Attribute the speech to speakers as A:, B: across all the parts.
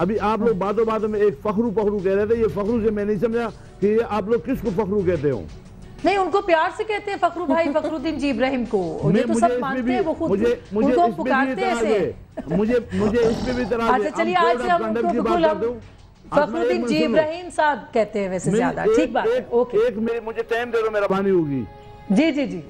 A: ابھی آپ لوگ باتوں میں ایک فخرو کہہ رہے تھے، یہ فخرو سے میں نہیں سمجھا کہ یہ آپ لوگ کس کو فخرو کہتے ہو؟
B: نہیں، ان کو پیار سے کہتے ہیں فخرو بھائی، فخر الدین جی ابراہیم کو، یہ تو سب مانتے ہیں، وہ خود ان کو پکارتے ہیں ایسے.
A: مجھے اس پہ بھی اعتراض ہے.
B: اچھا چلیے آج سے ہم ان کو بالکل فخر الدین جی ابراہیم صاحب کہتے ہیں ویسے زیادہ. ٹھیک بات ہے، اوکے.
A: ایک مجھے ٹائم دے دو، مہربانی ہوگی.
B: جی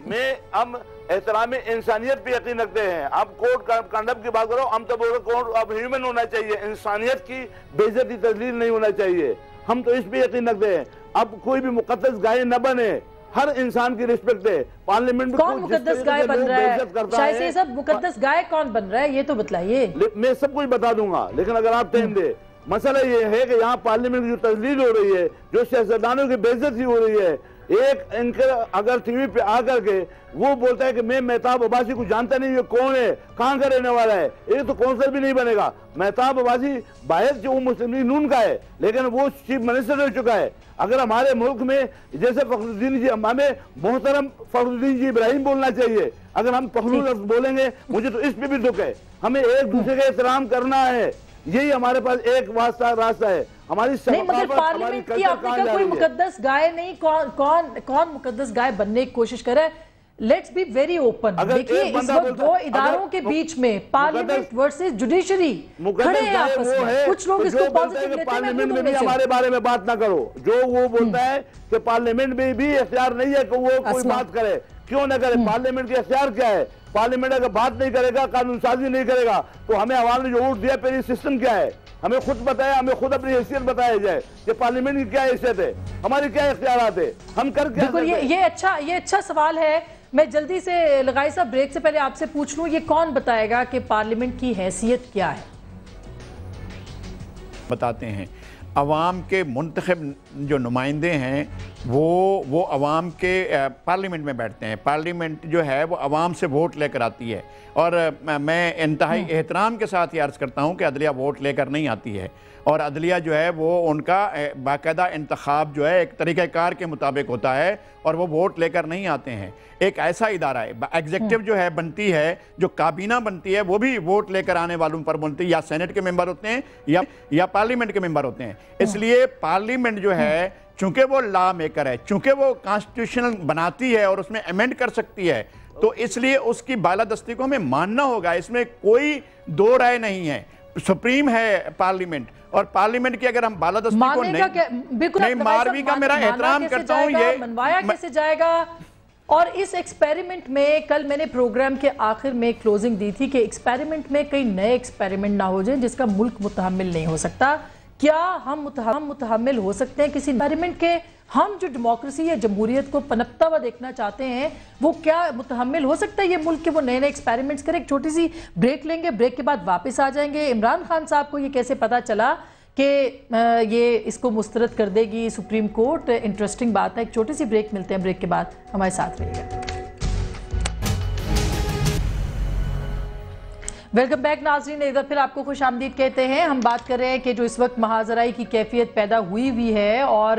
A: ہم احترام انسانیت پہ یقین رکھتے ہیں. اب کوڈ کنڈکٹ کی بات کرو، ہم تو بول رہے کوڈ اب ہیومن ہونا چاہیے، انسانیت کی بے عزتی تذلیل نہیں ہونا چاہیے. ہم تو اس پہ یقین رکھتے ہیں. اب کوئی بھی مقدس گائے نہ بنے، ہر انسان کی رسپیکٹ ہے. پارلیمنٹ
B: کون مقدس گائے بن رہا ہے؟ شاید سے سب مقدس گائے کون بن رہا ہے یہ تو بتلائیے. میں
A: سب کچھ بتا دوں گا، لیکن اگر آپ ٹائم دے. مسئلہ یہ ہے کہ یہاں پارلیمنٹ کی جو تذلیل ہو رہی ہے، جو سیاستدانوں کی بے عزتی ہو رہی ہے، ایک ان کے اگر ٹی وی پہ آ کر کے وہ بولتا ہے کہ میں مہتاب عباسی کو جانتا نہیں، یہ کون ہے، کہاں کا رہنے والا ہے، یہ تو کونسلر بھی نہیں بنے گا. مہتاب عباسی باعث جو مسلم لیگ نون کا ہے، لیکن وہ چیف منسٹر ہو چکا ہے. اگر ہمارے ملک میں جیسے فخر الدین جی، ہمیں محترم فخر الدین جی ابراہیم بولنا چاہیے. اگر ہم پخلو لفظ بولیں گے، مجھے تو اس پہ بھی دکھ ہے. ہمیں ایک دوسرے کا احترام کرنا ہے، یہی ہمارے پاس ایک راستہ ہے. ہماری
B: نہیں، مگر پارلیمنٹ کی آپ نے کہا کوئی مقدس گائے نہیں، کون مقدس گائے بننے کی کوشش کرے. Let's be very open. دیکھیے اس وقت دو اداروں کے بیچ میں پارلیمنٹ ورسز جوڈیشری کھڑے ہیں آپس میں. کچھ لوگ اس کو پازیٹیو لیتے ہیں.
A: پارلیمنٹ میں بھی ہمارے بارے میں بات نہ کرو. جو وہ بولتا ہے کہ پارلیمنٹ میں بھی اختیار نہیں ہے کہ وہ کوئی بات کرے. کیوں نہ کرے؟ پارلیمنٹ کے اختیار کیا ہے؟ پارلیمنٹ اگر بات نہیں کرے گا، قانون سازی نہیں کرے گا، تو ہمیں عوام نے جو ووٹ دیا پھر یہ سسٹم کیا ہے؟ ہمیں خود بتایا، ہمیں خود اپنی حیثیت بتایا جائے کہ پارلیمنٹ کی کیا حیثیت ہے، ہماری کیا اختیارات ہے، ہم کر کیا
B: سکتے ہیں. یہ اچھا سوال ہے. میں جلدی سے لگائی صاحب بریک سے پہلے آپ سے پوچھ لوں، یہ کون بتائے گا کہ پارلیمنٹ کی حیثیت کیا ہے؟
C: بتاتے ہیں. عوام کے منتخب جو نمائندے ہیں وہ عوام کے پارلیمنٹ میں بیٹھتے ہیں. پارلیمنٹ جو ہے وہ عوام سے ووٹ لے کر آتی ہے، اور میں انتہائی احترام کے ساتھ یہ عرض کرتا ہوں کہ عدلیہ ووٹ لے کر نہیں آتی ہے، اور عدلیہ جو ہے وہ ان کا باقاعدہ انتخاب جو ہے ایک طریقہ کار کے مطابق ہوتا ہے، اور وہ ووٹ لے کر نہیں آتے ہیں. ایک ایسا ادارہ ہے ایگزیکٹو جو ہے بنتی ہے، جو کابینہ بنتی ہے، وہ بھی ووٹ لے کر آنے والوں پر بنتی ہے. یا سینٹ کے ممبر ہوتے ہیں یا پارلیمنٹ کے ممبر ہوتے ہیں. اس لیے پارلیمنٹ جو ہے چونکہ وہ لا میکر ہے، چونکہ وہ کانسٹیٹیوشنل بناتی ہے اور اس میں ایمنڈ کر سکتی ہے، تو اس لیے اس کی بالادستی کو ہمیں ماننا ہوگا. اس میں کوئی دو رائے نہیں ہے. سپریم ہے پارلیمنٹ، اور پارلیمنٹ کی اگر ہم بالادستی کو نہیں، ماروی کا میرا احترام کرتا ہوں. یہ
B: منوایا کیسے جائے گا؟ اور اس ایکسپیریمنٹ میں کل میں نے پروگرام کے آخر میں کلوزنگ دی تھی کہ ایکسپیریمنٹ میں کئی نئے ایکسپیریمنٹ نہ ہو جائیں جس کا ملک متحمل نہیں ہو سکتا. کیا ہم متحمل ہو سکتے ہیں کسی ایکسپیریمنٹ کے؟ ہم جو ڈیموکریسی یا جمہوریت کو پنپتا ہوا دیکھنا چاہتے ہیں، وہ کیا متحمل ہو سکتا ہے یہ ملک کے وہ نئے ایکسپیریمنٹس کریں؟ ایک چھوٹی سی بریک لیں گے، بریک کے بعد واپس آ جائیں گے. عمران خان صاحب کو یہ کیسے پتا چلا کہ یہ اس کو مسترد کر دے گی سپریم کورٹ؟ انٹرسٹنگ بات ہے. ایک چھوٹی سی بریک، ملتے ہیں بریک کے بعد، ہمارے ساتھ رہیے گا. ویلکم بیک ناظرین، ایک بار پھر آپ کو خوش آمدید کہتے ہیں. ہم بات کر رہے ہیں کہ جو اس وقت محاذرائی کی کیفیت پیدا ہوئی ہے، اور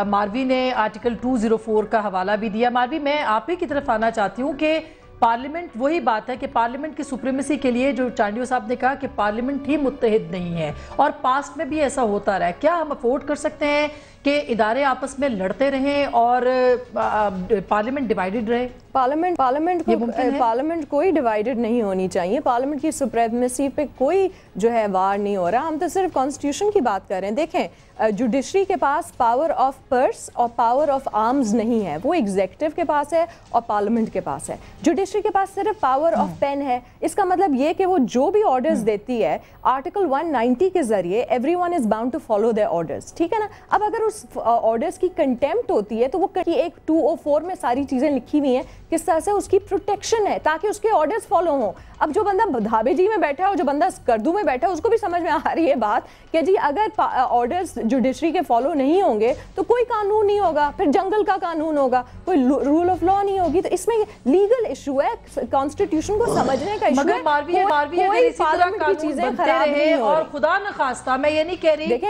B: ماروی نے آرٹیکل 204 کا حوالہ بھی دیا. ماروی، میں آپ ہی کی طرف آنا چاہتی ہوں کہ پارلیمنٹ، وہی بات ہے کہ پارلیمنٹ کی سپریمیسی کے لیے جو چانڈیو صاحب نے کہا کہ پارلیمنٹ ہی متحد نہیں ہے، اور پاسٹ میں بھی ایسا ہوتا رہا ہے. کیا ہم افورڈ کر سکتے ہیں کہ ادارے آپس میں لڑتے رہیں اور پارلیمنٹ ڈیوائیڈڈ رہے؟
D: پارلیمنٹ کوئی ڈیوائیڈڈ نہیں ہونی چاہیے. پارلیمنٹ کی سپریمیسی پہ کوئی جو ہے وار نہیں ہو رہا. ہم تو صرف کانسٹیٹیوشن کی بات کر رہے ہیں. دیکھیں، جوڈیشری کے پاس پاور آف پرس اور پاور آف آرمز نہیں ہے، وہ ایگزیکٹو کے پاس ہے اور پارلیمنٹ کے پاس ہے. جوڈیشری کے پاس صرف پاور آف پین ہے. اس کا مطلب یہ کہ وہ جو بھی آرڈرز دیتی ہے آرٹیکل 190 کے ذریعے everyone is bound to follow their orders. ٹھیک ہے نا؟ اب اگر اس آرڈرز کی کنٹیمپٹ ہوتی ہے تو وہ کہیں ایک 204 میں ساری چیزیں لکھی ہوئی ہیں کس طرح سے اس کی پروٹیکشن ہے تاکہ اس کے آرڈرز فالو ہوں. اب جو بندہ دھابے جی میں بیٹھا ہے اور جو بندہ کردو میں بیٹھا ہے، اس کو بھی سمجھ میں آ رہی ہے بات کہ جی اگر آرڈرز جوڈیشری کے فالو نہیں ہوں گے تو کوئی قانون نہیں ہوگا، پھر جنگل کا قانون ہوگا، کوئی رول آف لا نہیں ہوگی. تو اس میں لیگل ایشو ہے، کانسٹیٹیوشن کو سمجھنے کا ایشو ہے.
B: کوئی پارلیمنٹ کی چیزیں خراب نہیں ہو رہی. اور خدا نخواستہ، میں یہ نہیں کہہ رہی،
D: دیکھیں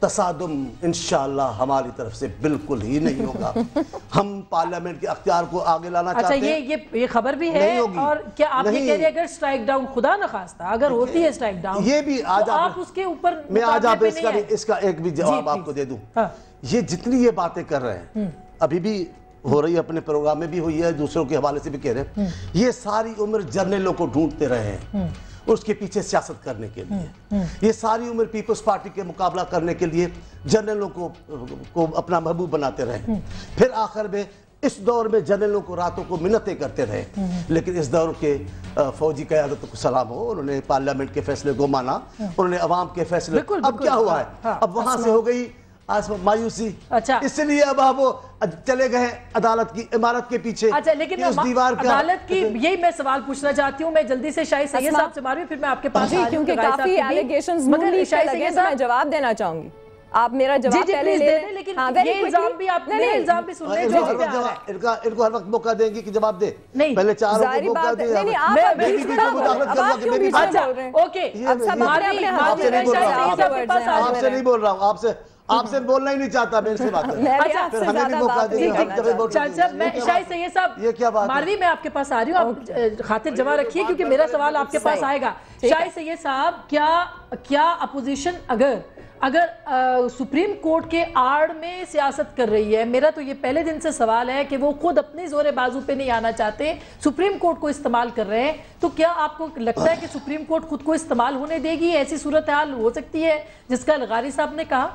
E: تصادم انشاءاللہ ہماری طرف سے بالکل ہی نہیں ہوگا. ہم پارلیمنٹ کے اختیار کو آگے لانا چاہتے ہیں.
B: اچھا یہ خبر بھی ہے اور کیا آپ یہ کہہ رہے ہیں اگر سٹرائک ڈاؤن خدا نخواستہ اگر ہوتی ہے سٹرائک ڈاؤن
E: یہ بھی
B: تو آپ اس کے اوپر
E: میں آج آپ اس کا ایک بھی جواب آپ کو دے دوں. یہ جتنی یہ باتیں کر رہے ہیں ابھی بھی ہو رہی ہے, اپنے پروگرام میں بھی ہوئی ہے, دوسروں کے حوالے سے بھی کہہ رہے ہیں, یہ ساری عمر جرنلوں کو ڈھونڈتے رہے ہیں اس کے پیچھے سیاست کرنے کے لیے. یہ ساری عمر پیپلز پارٹی کے مقابلہ کرنے کے لیے جرنلوں کو اپنا محبوب بناتے رہے. پھر آخر میں اس دور میں جرنلوں کو راتوں کو منتیں کرتے رہے. لیکن اس دور کے فوجی قیادت کو سلام ہو, انہوں نے پارلیمنٹ کے فیصلے کو مانا, انہوں نے عوام کے فیصلے. اب کیا ہوا ہے, اب وہاں سے ہو گئی مایوسی. اس لیے اب وہ چلے گئے عدالت کی عمارت کے پیچھے.
B: اچھا لیکن عدالت کی یہی میں سوال پوچھنا چاہتی ہوں, میں جلدی سے شاہد سید صاحب سے ماروں پھر میں آپ کے پاس
D: کیونکہ کافی ایلیگیشنز مجھے شاہد سید صاحب میں جواب دینا چاہوں گی. آپ میرا جواب پہلے لے لیں, لیکن
B: یہ الزام بھی آپ نے الزام بھی سن لیں جو
E: ان کو ہر وقت موقع دیں گی کہ جواب دے. پہلے چاروں کو موقع دیں.
D: نہیں آپ بیچ میں آپ کیوں بیچ میں بول رہے ہیں؟
B: اوکے
D: اب سب اپنے ہاتھ میں
E: آپ سے نہیں بول رہا ہوں, آپ سے بولنا ہی نہیں چاہتا. میں سے بات
D: میں بھی آپ سے زیادہ بات
B: میں شاہد سید صاحب ماروی میں آپ کے پاس آ رہی ہوں, آپ خاطر جمع رکھیے کیونکہ میرا سوال آپ کے پاس آئے گا. شاہد سید صاحب کیا اپوزیشن اگر سپریم کورٹ کے آڑ میں سیاست کر رہی ہے, میرا تو یہ پہلے دن سے سوال ہے کہ وہ خود اپنے زور بازو پہ نہیں آنا چاہتے, سپریم کورٹ کو استعمال کر رہے ہیں, تو کیا آپ کو لگتا ہے کہ سپریم کورٹ خود کو استعمال ہونے دے گی؟ ایسی صورتحال ہو سکتی ہے جس کا الغاری صاحب نے کہا؟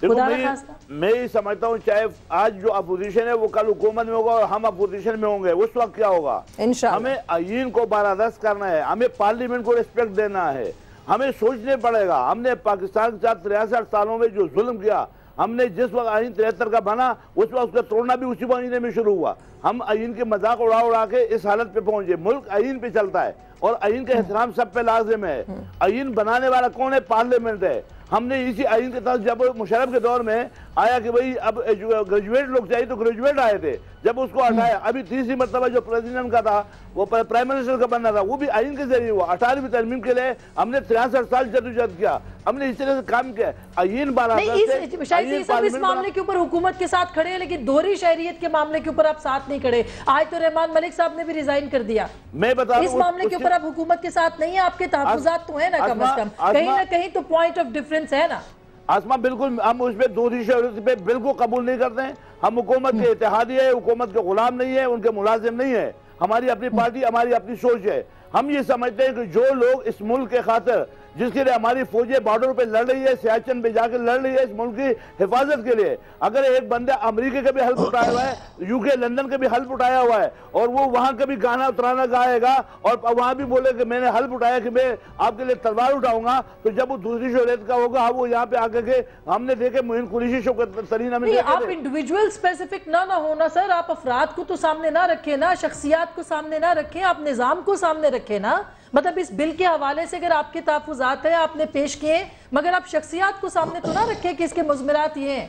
A: میں یہ سمجھتا ہوں چاہے آج جو اپوزیشن ہے وہ کل حکومت میں ہوگا اور ہم اپوزیشن میں ہوں گے, اس وقت کیا ہوگا؟ ہمیں آئین کو بالادست کرنا ہے, ہمیں پارلیمنٹ کو ریسپیکٹ دینا ہے, ہمیں سوچنے پڑے گا. ہم نے پاکستان کے ساتھ 63 سالوں میں جو ظلم کیا, ہم نے جس وقت آئین 73 کا بنا اس وقت اس کا توڑنا بھی اسی مہینے میں شروع ہوا. ہم آئین کے مذاق اڑا کے اس حالت پہ پہنچے. ملک آئین پہ چلتا ہے اور آئین کا احترام سب پہ لازم ہے. آئین بنانے والا کون ہے؟ پارلیمنٹ ہے. ہم نے اسی آئین کے تحت جب مشرف کے دور میں آیا کہ بھئی اب گریجویٹ لوگ چاہیے تو گریجویٹ آئے تھے, جب اس کو ہٹایا, ابھی تیسری مرتبہ جو پریزیڈنٹ کا تھا وہ پرائم منسٹر کا بننا تھا وہ بھی آئین کے ذریعے ہوا. 18ویں ترمیم کے لیے ہم نے 63 سال جدوجہد کیا, ہم نے اس طرح سے کام کیا. آئین
B: اس معاملے کے اوپر حکومت کے ساتھ کھڑے ہیں, لیکن دوہری شہریت کے معاملے کے اوپر آپ ساتھ نہیں کھڑے. آج تو رحمان ملک صاحب نے بھی ریزائن کر دیا.
A: میں بتا
B: اس معاملے کے اوپر آپ حکومت کے ساتھ نہیں ہیں, آپ کے تحفظات تو ہیں نا کم از کم, کہیں نہ کہیں تو پوائنٹ آف ڈیفرنس ہے نا.
A: آسما بالکل ہم اس پہ دوہری شہریت پہ بالکل قبول نہیں کرتے ہیں. ہم حکومت کے اتحادی ہے, حکومت کے غلام نہیں ہے, ان کے ملازم نہیں ہے. ہماری اپنی پارٹی, ہماری اپنی سوچ ہے. ہم یہ سمجھتے ہیں کہ جو لوگ اس ملک کے خاطر جس کے لیے ہماری فوجیں بارڈر پہ لڑ رہی ہے, سیاچن پہ جا کے لڑ رہی ہے اس ملک کی حفاظت کے لیے, اگر ایک بندہ امریکہ کا بھی حلف اٹھایا ہوا ہے, یو کے لندن کا بھی حلف اٹھایا ہوا ہے, اور وہ وہاں کا بھی گانا ترانا گائے گا اور وہاں بھی بولے کہ میں نے حلف اٹھایا کہ میں آپ کے لیے تلوار اٹھاؤں گا, تو جب وہ دوسری شہریت کا ہوگا وہ یہاں پہ آ کے ہم نے دیکھے معین قریشی شوکت ترین ہمیں
B: آپ انڈیویجول اسپیسیفک نہ ہونا سر, آپ افراد کو تو سامنے نہ رکھیں نا, شخصیات کو سامنے نہ رکھیں, آپ نظام کو سامنے رکھیں نا. مطلب اس بل کے حوالے سے اگر آپ کے تحفظات ہیں آپ نے پیش کیے, مگر آپ شخصیات کو سامنے تو نہ رکھیں کہ اس کے مضمرات یہ ہیں.